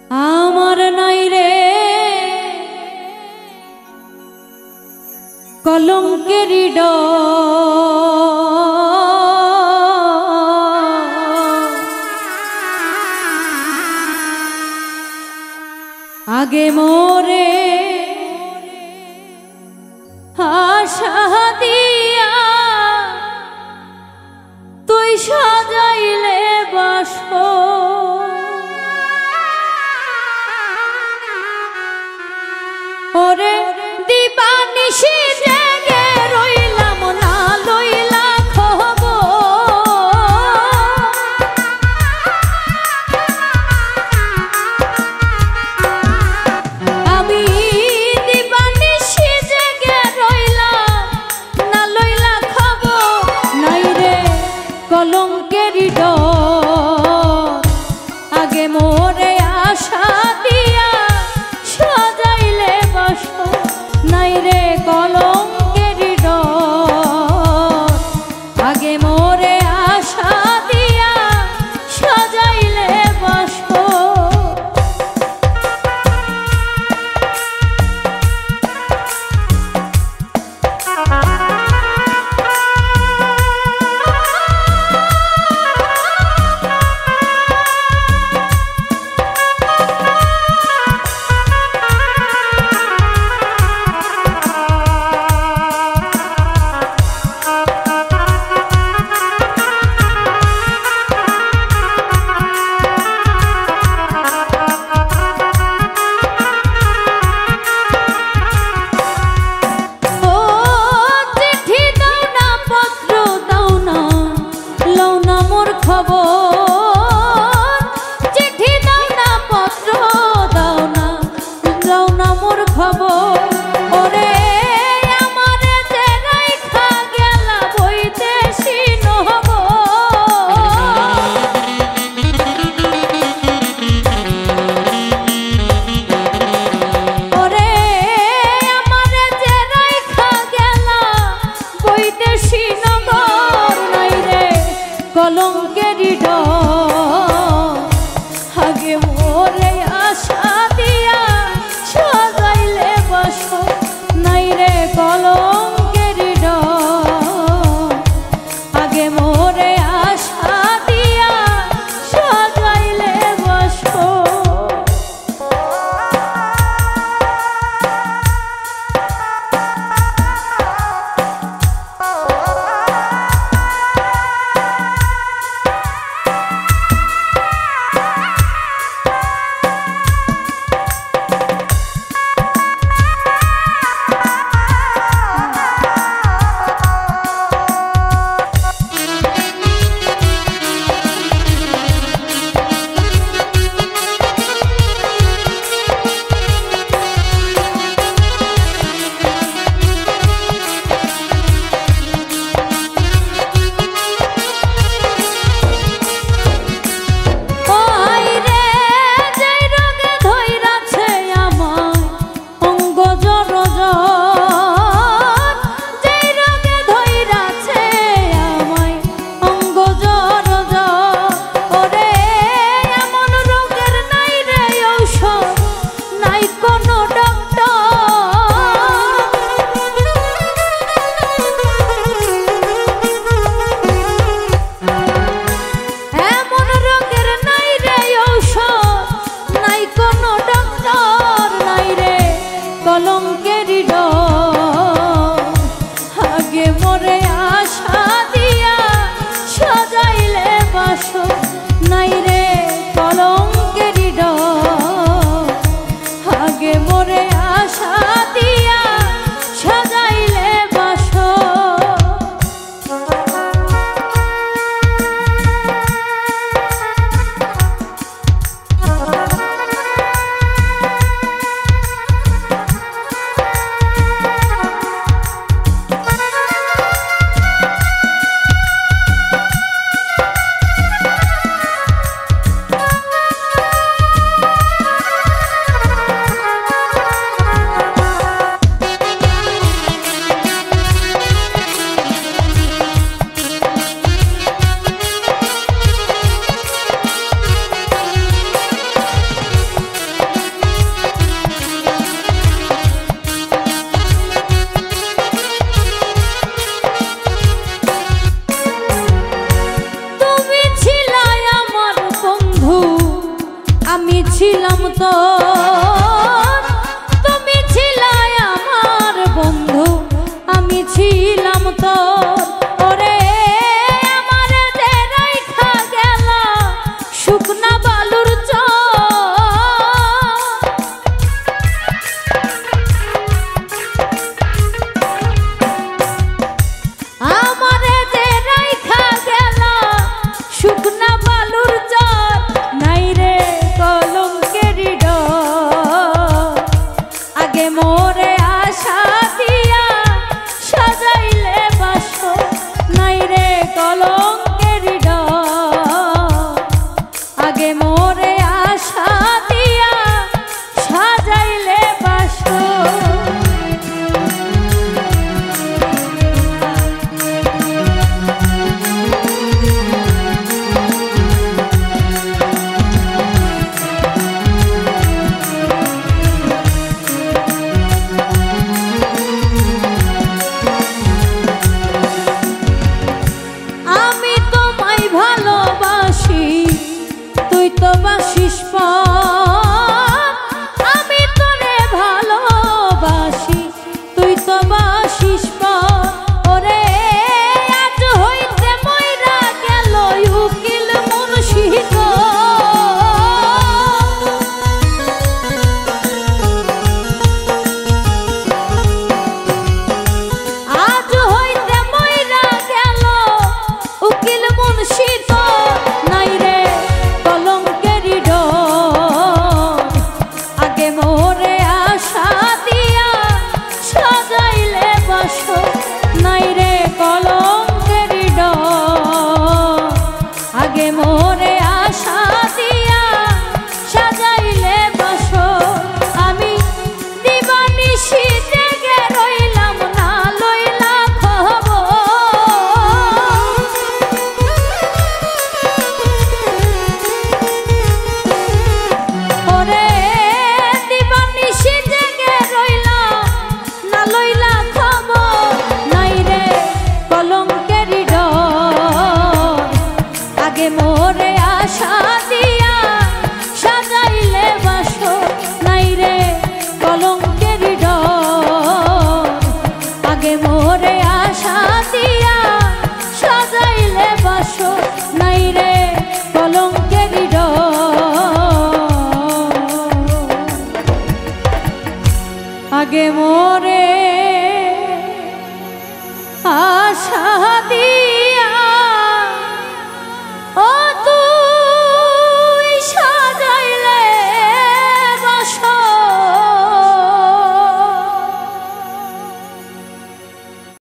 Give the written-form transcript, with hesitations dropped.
আমার নাই রে কলঙ্কের আগে মোরে আশা দিয়া তুই সাজাইলে বাসর ওরে দিবানিশি জেগে রইলাম না লইলা খবর আমি দিবানিশি জেগে রইলাম না লইলা খবর নাই রে কলঙ্কের ডর আগে মোরে আশা দিয়া সাজাইলে বাসর নাই রে কলঙ্কের ডর আগে মোরে আশা দিয়া সাজাইলে বাসর কলঙ্কের ডর আগে মোরে আশা দিয়া সাজাইলে বাসর নাই রে কলঙ্কের ডর আগে মোরে আশা দিয়া সাজাইলে বাসর আমি ছিলাম তো তুমি ছিলে আমার বন্ধু আমি ছিলাম তো ওরে আমার যে রাইখা গেল শুকনা বালুর আমারে যে রাইখা গেল শুকনা বালুর চর নাই রে কলঙ্কের ডর আগে মোরে আশা দিয়া সাজাইলে বাসর নাই রে কলঙ্কের ডর আগে মোরে আশা দিয়া সাজাইলে বাসর তো বাসিস আমি তোরে ভালোবাসি তুই তো বাসিস ওরে আজ হইতে মইরা গেল উকিল মুন্সি আজ হইতে মইরা গেল উকিল মুন্সি নাই রে মোরে আশা দিয়া সাজাইলে বাসর নাই রে কলঙ্কের ডর আগে মোরে আশা দিয়া সাজাইলে বাসর আমি দিবানিশি জেগে রইলাম না লইলা খবর ওরে মোরে আশা দিয়া সাজাইলে বাসর নাই রে কলঙ্কের ডর আগে মোরে আশা দিয়া সাজাইলে বাসর নাই রে কলঙ্কের ডর আগে মোরে আশা